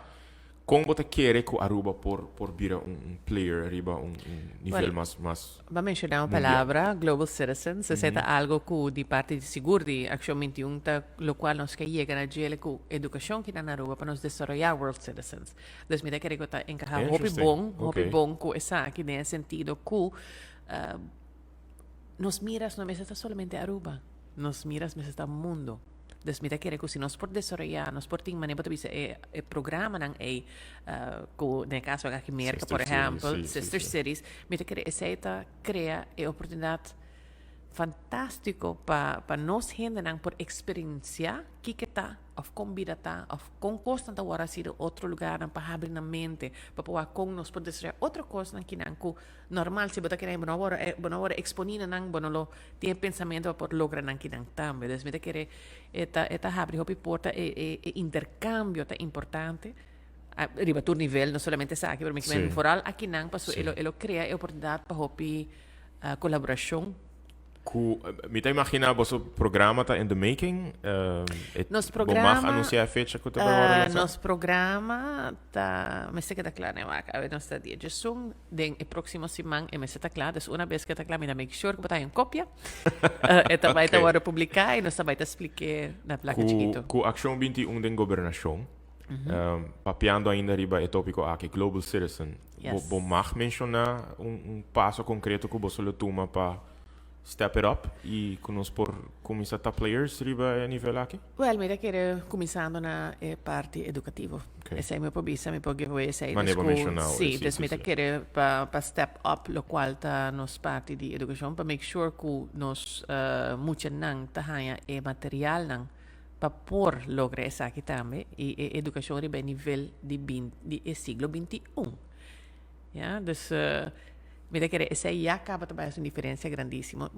Como você quer que Aruba por vir player arriba nível mais vamos mencionar uma palavra, Global Citizens, é algo que de parte de seguro de Action 21, lo qual nós que chega na gele com educação que na Aruba para nos desenvolver World Citizens. Dus me quer que está encaixar hobby bom com essa aqui nesse sentido que nos miras não está somente Aruba, nos miras mas está mundo. Dus me quer que se nós por desarrollar, nós por ter maneira para dizer programa não é no caso aqui América, por exemplo, Sister Cities, me quer essa cria a oportunidade fantástico para nós gente não por experienciar que está of convida tá of com constante agora ir outro lugar para abrir na mente para poder com nós poder ser outra coisa que não normal se botar que não agora exporir não lo tem pensamento para lograr não que não também dus me querer eta abrir hopi porta intercambio tá importante arriba tu nível não somente essa aqui mas que foral aqui não para ele cria oportunidade para hopi colaboração. Me te imagina você programa está in the making? Nos programa anunciar a fecha que você nos programa tá, mas sei que está claro, né? A ver, nós está dia de Zoom, den a próxima semana e mas está claro, dus uma vez que está claro, me dá make sure que botar em cópia. Eta vai tá agora publicar e nós vai tá explicar na placa chiquito. Com Action 21 den governação. Papiando ainda riba é tópico aqui Global Citizen. Bom mag mencionar passo concreto que você toma para step it up e nós por começar a players riba a nível aqui? Well, mira que começando na parte educativa. Essa é meu pobisa, meu giveaway, essa é da escola. Sim, dus mira que para step up, lo qual tá nos parte de educação, para make sure que nós muito não tá é material não para por lograr essa aqui também e educação riba nível de siglo 21. Ja, dus mira que essa aí acaba também uma diferença grandíssima.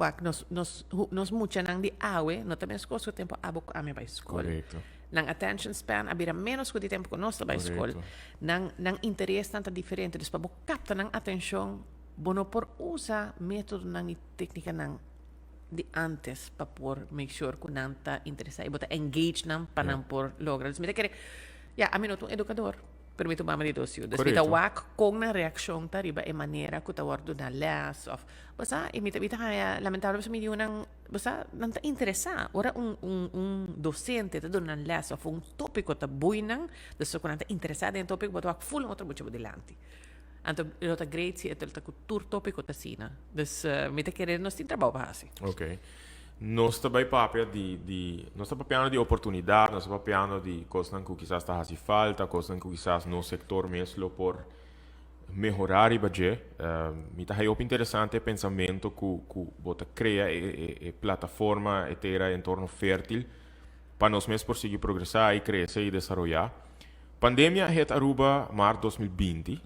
Nós muito não de aue, não também escola o tempo a minha escola. Correto. Não attention span abira menos que de tempo que nós também escola. Não interesse tanto diferente, dus para captar não atenção, bono por usar método não e técnica não de antes para por make sure que não está interessado e botar engage não para não por lograr. Mira que a mim não um educador. Permito mama di dosyo. Dus mita wak kung na reaksyon ta riba e manera ko tawar do na less of basta imita kaya lamentable sa medyo nang basta nang ta interesa ora un docente ta do na less of un topico ta buy nang dus ko nang ta interesada en topic but wak full otro mucho bodilante. Anto lo ta great si etel ta kultur topico ta sina. Dus mita querer nos tin trabaho bahasi. Okay. Nós também nós estamos papiando de oportunidade, nós estamos papiando de coisas que quizás está fazendo falta, coisas que quizás no sector mesmo por melhorar e budget. Me está muito interessante o pensamento que você cria a plataforma inteira em torno fértil para nós mesmos conseguir progressar e crescer e desenvolver. Pandemia het Aruba março 2020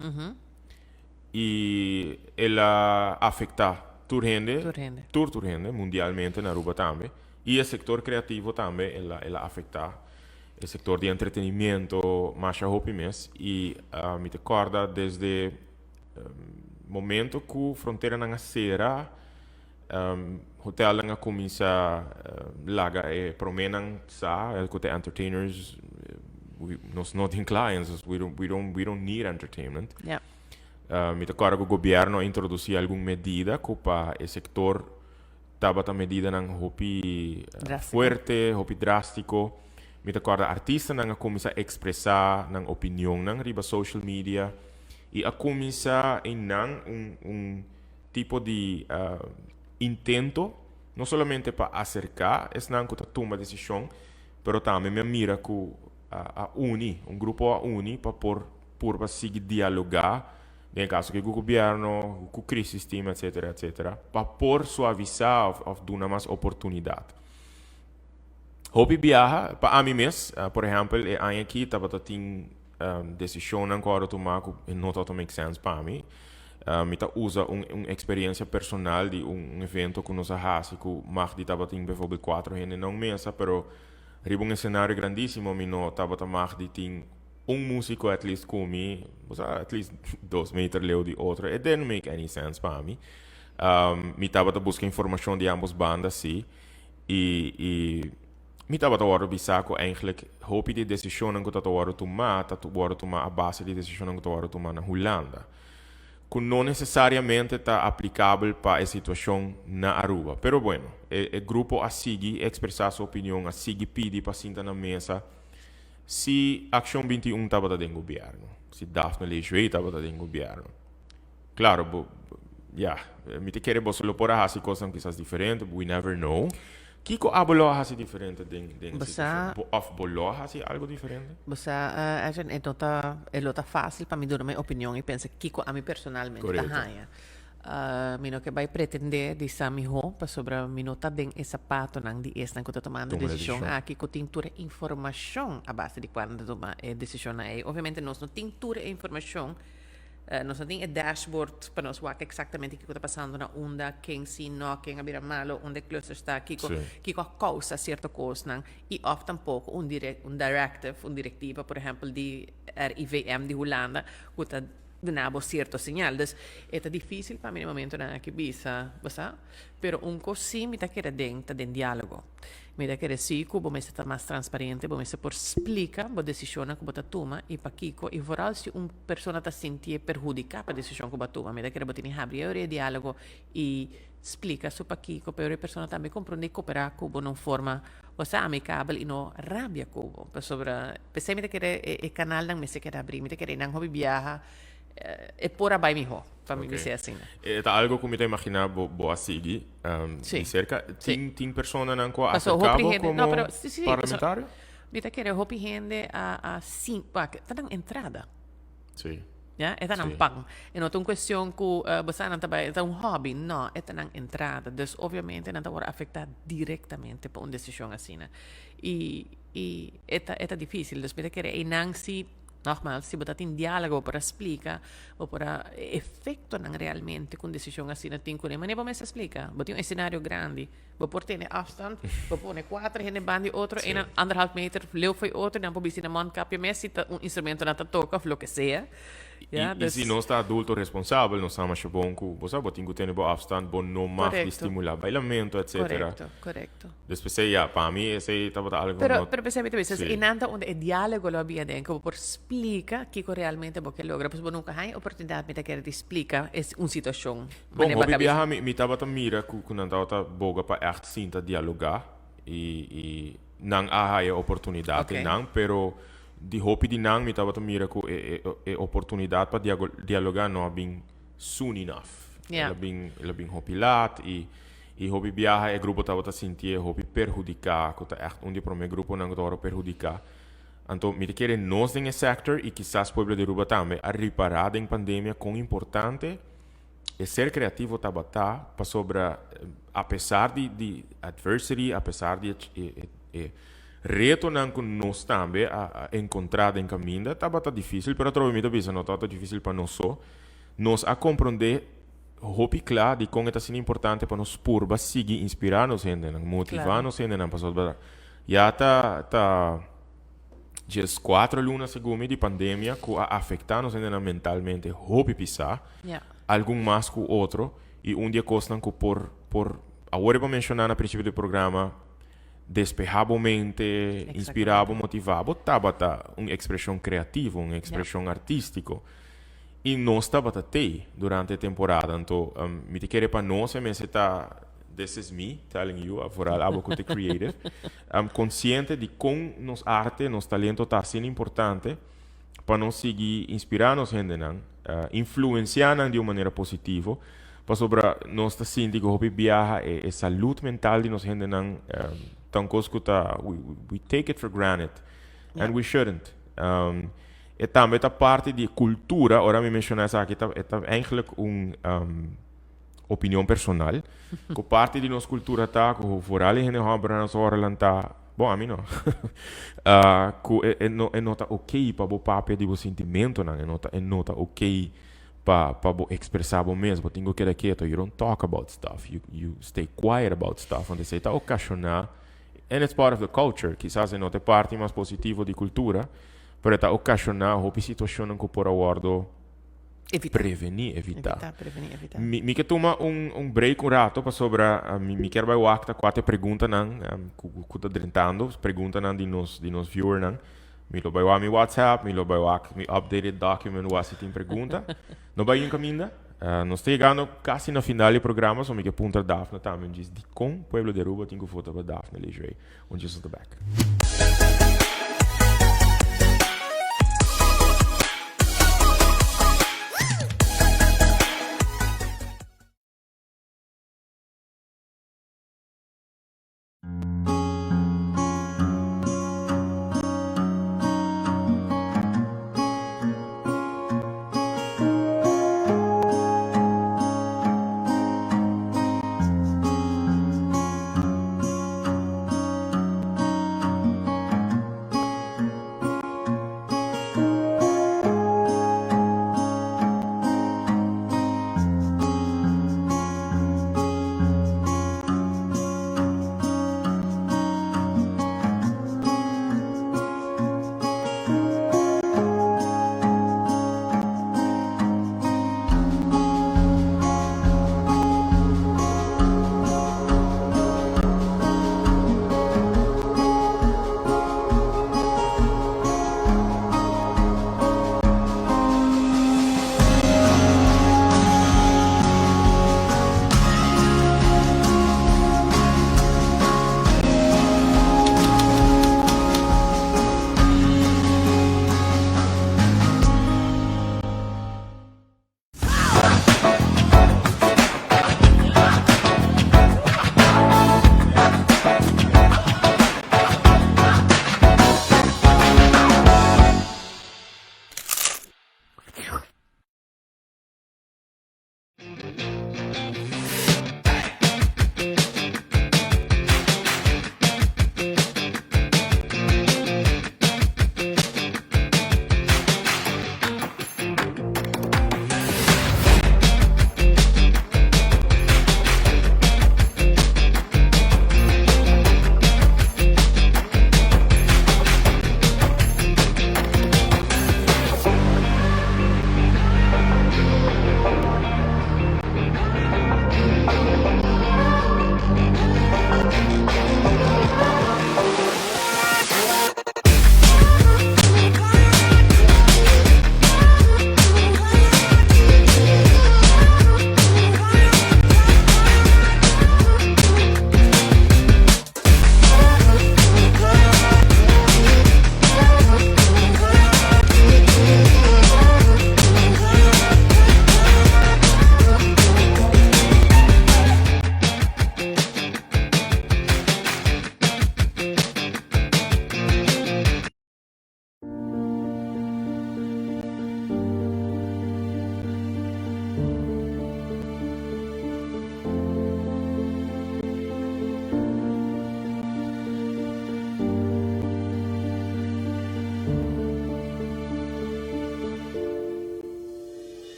e ela afeta toda gente mundialmente na Aruba também. E o setor criativo também ela afeta o setor de entretenimento, mais a roupa mesmo. E me recorda desde momento que a fronteira não será hotel nga começa laga promenan sa que entertainers nós não tem clients we don't need entertainment. Yeah. Me recordo que o governo introduziu alguma medida que para o setor estava a medida não hopi forte, hopi drástico. Me recordo artista não começa a expressar não opinião não riba social media e a começa em não tipo de intento, não somente para acercar, é não que toma decisão, mas também me mira que grupo a uni para por seguir dialogar, em caso que o governo, com o sistema, etc., para por suavizar ou dar mais oportunidade. Hobby viaja, para mim mesmo, por exemplo, aqui estava tendo decisão agora tomar que não make sense para mim. Mita usa uma experiência personal de evento que nós fazemos, que mais de estava tendo, por exemplo, 4 gente não mesa, pero riba cenário grandíssimo, mi não estava mais de ter músico at least comigo, at least 2 metros leu de outro, it didn't make any sense para mim. Mi estava buscando informação de ambas bandas, sim, e mi estava a pensar que eigenlijk hoop de decisão que eu tomar a base de decisão que eu tomar na Holanda. Que não necessariamente está aplicável para a situação na Aruba. Pero bueno, o grupo a seguir expressar sua opinião, a seguir pedir para sentar na mesa se Action 21 estava dentro do governo, se Daphne Lejoy estava dentro do governo. Claro, me te querer você lo pora fazer coisas quizás diferentes, we never know. Kiko abolo hasi diferente den of bolo hasi algo diferente. Basta é lota fácil para mim dar minha opinião e pensar Kiko a mim personalmente da raia. Mino que vai pretender de samiho para sobre minota den essa pato nang di esta que tomando decisão Kiko tintura informação a base de quando toma decisão aí. Obviamente nós não tintura informação. Nós não temos dashboard para nós ver exatamente o que está passando na onda, quem sim, não, quem é malo, onde o cluster está, que causa certa coisa, e ofta tampouco directive, diretiva, por exemplo, de RIVM de Holanda, que está dando certo sinal. Então, é difícil para mim no momento que bisa, pero sim me está querendo dentro diálogo. Me da querer sim, que você está mais transparente, você por explicar a decisão que você toma e para Kiko, e vooral se pessoa está sentir perjudicada a decisão que você toma, me da querer botar em abrir diálogo e explica isso para Kiko, para a pessoa também compreender e cooperar com uma forma amicável e não rabia com sobre, pensei me da querer o canal não me se quer abrir, me da querer não hobby viajar é por a vai melhor para mim ser assim. É algo que me te imaginar boa seguir de cerca tem pessoa não com acercado como parlamentário. Me te querer hobby gente a sim, tá na entrada. Sim. Ja, é tá pang. E não é uma questão que você não trabalha, é hobby, não, é na entrada. Dus obviamente não vai afetar diretamente por uma decisão assim, né? E é difícil, dus me te querer e não se nogmaals, se botar em diálogo para explicar ou para efeito não realmente com decisão assim na tem mas nem vamos explicar. Botar cenário grande, vou pôr ter afstand, vou pôr 4 gente bandi outro en 1,5 meter, leu foi outro, não pode ser na mão capia, mas se instrumento na toca, o que seja. E se não está adulto responsável, não está mais bom que você botar em ter bom afstand, bom não mais estimular bailamento, etc. Correto. Depois para mim esse estava algo. Pero percebete isso, e nada onde o diálogo lo había dentro por explica que realmente porque logra, pues nunca hay oportunidade de que te explica é uma situação. Bom, hobby viajar me estava a mira que não estava boga para echt sinta dialogar e não há a oportunidade não, pero de hobby de não me estava a mira que é oportunidade para dialogar não é bem soon enough. Ela bem hobby lat e hobby viajar é grupo estava a sentir hobby perjudicar, que tá echt onde para meu grupo não estava perjudicar. Então, me querem nós nesse sector e quizás o povo de Aruba também a reparar em pandemia quão importante é ser criativo para sobre apesar de adversity, apesar de retornando com nós também a encontrar em caminho, estava difícil, mas provavelmente não estava difícil para nós só. Nós a compreender, hope claro, de como está sendo importante para nós purba seguir inspirar-nos, gente, motivar-nos, gente, para fazer. Já está dias 4 lunas segundo de pandemia que afetando-nos mentalmente, hope pisar, algum mais que o outro, e dia costam que por agora para mencionar no princípio do programa, despejar a mente, inspirar, motivar, tá uma expressão criativa, uma expressão artística. E nós estava até durante a temporada, então, me te querer para nós, mas está, this is me telling you, for algo que te creative, consciente de como nos arte, nos talento está sendo importante para nós seguir inspirando gente, influenciando de uma maneira positiva, para sobre nós está sentindo que viaja e saúde mental de nós gente, tão coisa que we take it for granted, and we shouldn't. E também a parte de cultura, agora me mencionar isso aqui, é eigenlijk opinião personal, que parte de nossa cultura está, que vooral in de horen está, bom, a mim não, que é nota ok para o papel de o sentimento, é nota ok para expressar o mesmo, tenho que ir quieto, you don't talk about stuff, you stay quiet about stuff, onde você está ocasionar, and it's part of the culture, quizás é nota parte mais positiva de cultura, para está ocasionar uma situação que por aguardo prevenir, evitar. Me que toma break um rato para sobre me quero vai o 4 perguntas que está drentando, perguntas de nos viewer me lo vai o meu WhatsApp, me lo vai o me updated document o assim tem pergunta. Não vai encaminhar. Nós estamos chegando quase no final do programa, só me que aponta Daphne também diz de com Pueblo de Aruba tenho foto para Daphne Leger, on just at the back.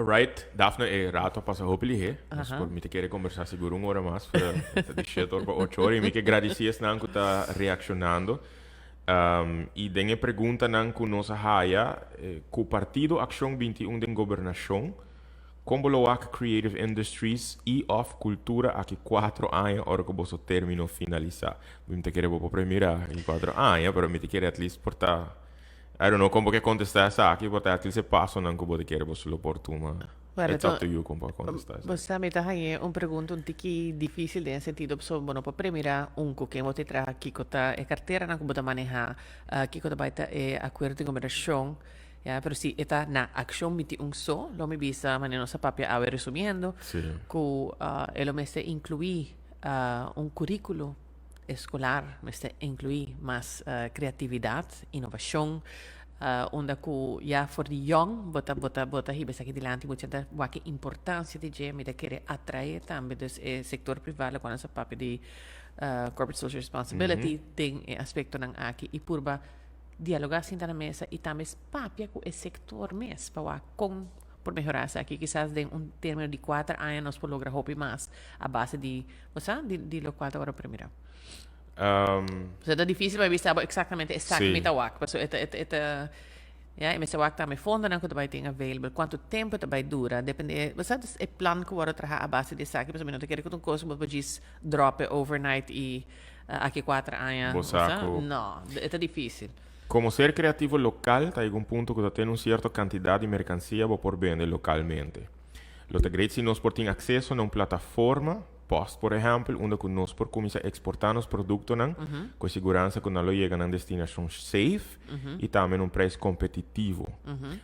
Alright, Daphne, rato passa hopelijk, mas por mim te querer conversar seguro hora mais, para deixar por 8 horas, e me que agradecer não que tá reaccionando. E tem a pergunta não que nossa raia, com o partido Ação 21 de governação, como lo hace Creative Industries e of Cultura aqui 4 anos, hora que você termino finalizar. Me te querer por primeira em 4 anos, pero me te querer at least portar. I don't know como que contestar essa aqui, porque até se passa não como de querer você lo portuma. It's up to you como contestar. Você me está aí pergunta tiki difícil de sentido, so bueno, por primeira que você traz aqui cota é carteira não como manejar, aqui cota baita é acordo de cooperação, ya, pero si está na acción 21 so, lo me visa manejo essa papel a ver resumiendo, que ele me se incluir currículo escolar, me se incluir mais criatividade, inovação, onde que já for de young, bota hibe aqui dilante, muita que importância de je, me de querer atrair também do setor privado com essa papel de corporate social responsibility, tem aspecto nang aqui e purba dialogar assim na mesa e também papel com o setor mesmo para com por melhorar isso aqui, quizás de término de 4 anos nós podemos lograr hope mais a base de, você de lo 4 horas primeiro. É difícil para saber exatamente o WAC. Ja, e se wakta me fonda não que vai ter available, quanto tempo vai dura, depende, você é plano que vai trabalhar a base de saque, mas não te quero que um coisa para diz drop overnight e aqui 4 anos. Não, é difícil. Como ser criativo local, hay un punto que tiene una cierta cantidad de mercancía por vender localmente. Lo que great si nos por tener acceso a una plataforma, post por ejemplo, onde que nos por começar a exportar nos produtos com segurança que não chegam a destinação safe e também um preço competitivo.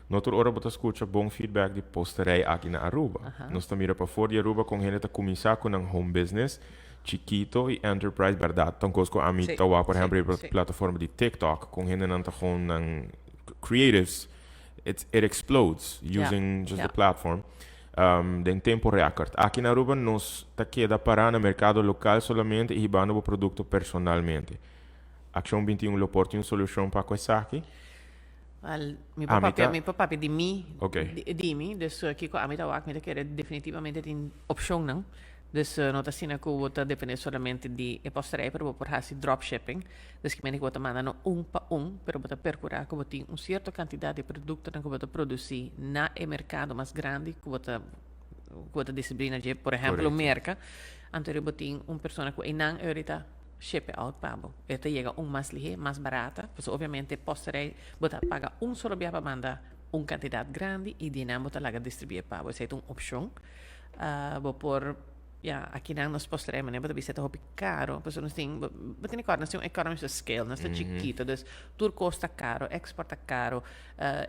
Noutra hora você escuta bom feedback de posterei aqui na Aruba. Nós também para fora de Aruba com gente a começar com um home business chiquito e enterprise, verdade? Então, coisas que a mim tá por exemplo, a plataforma de TikTok com gente não tá com creatives, it explodes using just the platform. Em tempo recorde. Aqui na Aruba nos está queda parar no mercado local solamente e vamos o produto personalmente. Ação 21 lo porta uma solução para isso aqui? Mi papá di mim, di mim, dus kiko amita wak mita quer definitivamente tem opção não. Dus nota sina que o depende solamente de postarei para por fazer dropshipping. Dus que meni que manda no pa pero bota percurar que tem certa quantidade de produto que bota produzir na mercado mais grande que bota disciplina de, por exemplo, merca. Anterior botin persona que não eurita ship out pabo. Esta chega mais ligeira, mais barata, pues obviamente postarei bota paga solo para mandar quantidade grande e de não bota lá distribuir pabo. Essa é uma opção. Por aqui não nos posteremos, né? Porque é muito caro, porque nós temos um economic scale, nós estamos chiquito, dus tudo custa caro, exporta caro,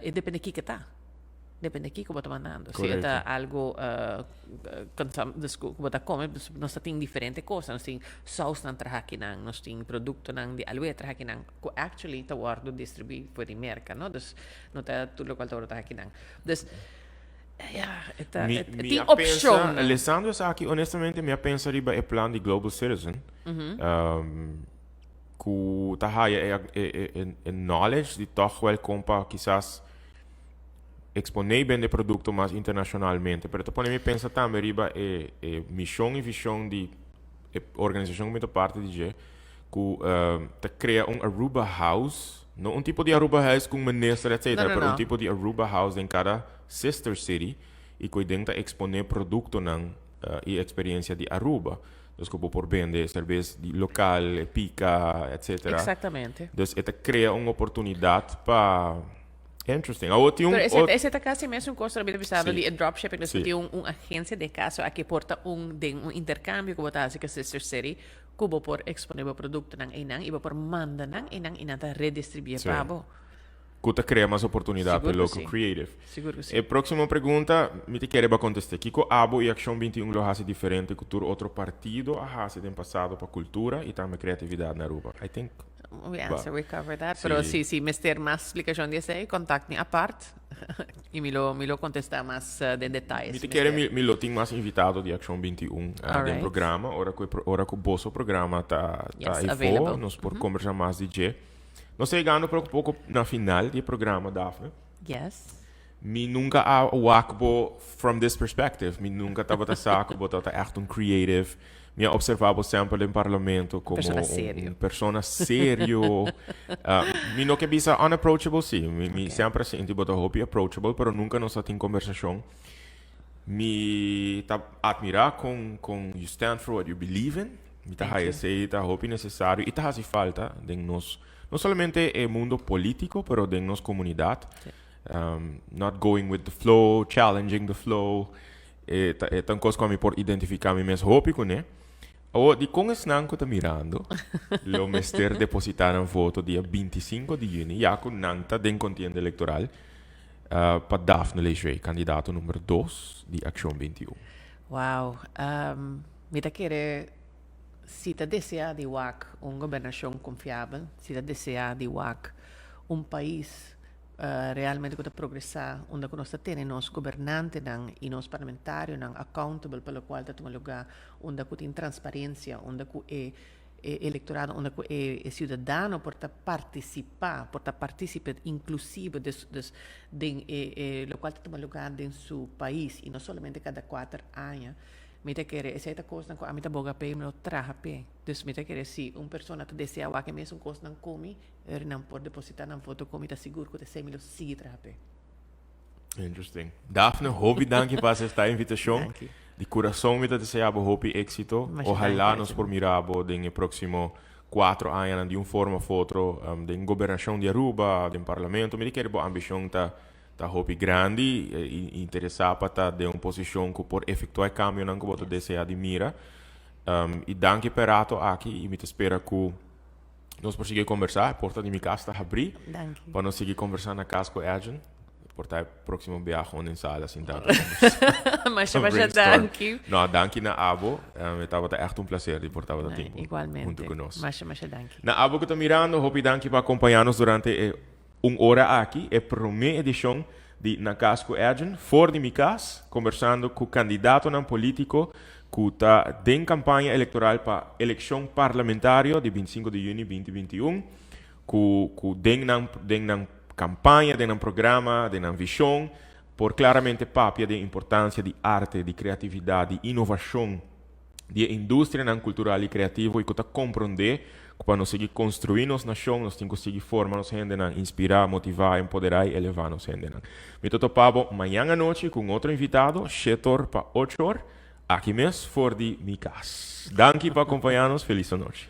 e depende de que está. Depende de que você está mandando. Se é algo que você come, nós temos diferentes coisas. Nós temos sauce não traga aqui, nós temos produto de aloe traga aqui, que actually está guardo distribuir por a merca, não? Dus não está tudo o qual está traga aqui, dus tem opção. Alessandro aqui, honestamente, minha pensa riba é plano de Global Citizen. Que tá é knowledge de toch wel compa quizás exponer bem de produto mais internacionalmente. Pero depois me pensa também riba é missão e visão de organização que me parte de que te cria Aruba House. Não tipo de Aruba House com ministro, etc. Mas tipo de Aruba House em cada sister city e que tenta exponer produto e experiência de Aruba. Então, como por vender cerveja local, pica, etc. Exatamente. Então, isso cria uma oportunidade para... Interesting. Esse é quase mesmo um custo de dropshipping. Nós temos uma agência de caso que porta um intercâmbio que botar assim que sister city kubo por exponer o produto nang inang iba por manda nang inang inata redistribuir pabo. Kuta cria mais oportunidade para local creative. Seguro que sim. E próxima pergunta, me te queria contestar. Kiko Abo e Ação 21 lo hace diferente que outro partido hace tem passado para cultura e também criatividade na Aruba. I think we covered that. Pero si mister más explicación de ese, contacte a parte y me lo contesta más de detalles. Me te queria me lo tenho mais invitado de Ação 21 do programa. Ora que o vosso programa tá aí fora, nós por conversar mais de Nós chegando para um pouco na final do programa, Daphne. Yes. mi nunca a wakbo from this perspective. Mi nunca tava ta saco, botata echt un creative. Mi observavo sempre in Parlamento como persona serio. Mi no que bisa unapproachable, sì. Mi sempre senti bota hopi approachable, pero nunca nos in conversação. Mi ta admira con you stand for what you believe in. Mi ta sei ta hopi necessário e ta hace falta de nos no solamente el mundo político, pero de nos comunidad. Sí. Not going with the flow, challenging the flow. Tan cos como por identificar mi mes hopi con o di com esnan ko ta mirando, lo mester depositar un voto dia 25 di juni, ja con nanta den contienda electoral, pa Daphne Leger, candidato numero 2 di Action 21. Wow. Mi ta chiede, si ta desea di WAC un gobernación confiable, si ta desea di WAC un país realmente que progressar, onde nós temos nos governantes, e nos parlamentares, accountable pelo qual temos lugar, onde tem transparência, onde é eleitorado, onde é cidadão para participar, inclusive do qual temos lugar em seu país, e não somente cada 4 anos. Me te querer, essa é a coisa que a mim tá boga pé, me traga pé. Dus me te querer, se pessoa te deseja que mesmo coisa não come, não pode depositar na foto come, tá seguro que você me sigue traga pé. Interesting. Daphne, hobby danke para esta invitação. De coração me te desejo hobby éxito. Ojalá nos por mirabo de próximo 4 anos de forma foto de governação de Aruba, de parlamento. Me quero boa ambição ta hobby grande interessava ta de uma posição que por efetuar cambio não que você deseja admira e danke perato aqui e me espera que nós conseguir conversar a porta de minha casa está abrir para nós seguir conversando na casa com a Agent portar próximo viagem onde sala assim tanto mas danke não danke na abo estava echt prazer de portar o tempo igualmente junto conosco mas danke na abo que está mirando hobby danke para acompanhar-nos durante hora aqui é a primeira edição de Na Casco Agent, fora de minha casa, conversando com o candidato não político que está em campanha eleitoral para a eleição parlamentar de 25 de junho de 2021, que tem na campanha, tem na programa, tem na visão, por claramente papia de importância de arte, de criatividade, de inovação, de indústria cultural e criativa, e que está compreender para nós seguir construir nossa nação, nós temos que seguir formar nossa gente, inspirar, motivar, empoderar e elevar nossa gente. Me topavo amanhã à noite com outro invitado, 7 horas para 8 horas, aqui mesmo, fora de minha casa. Danke por acompanhar-nos, feliz noite.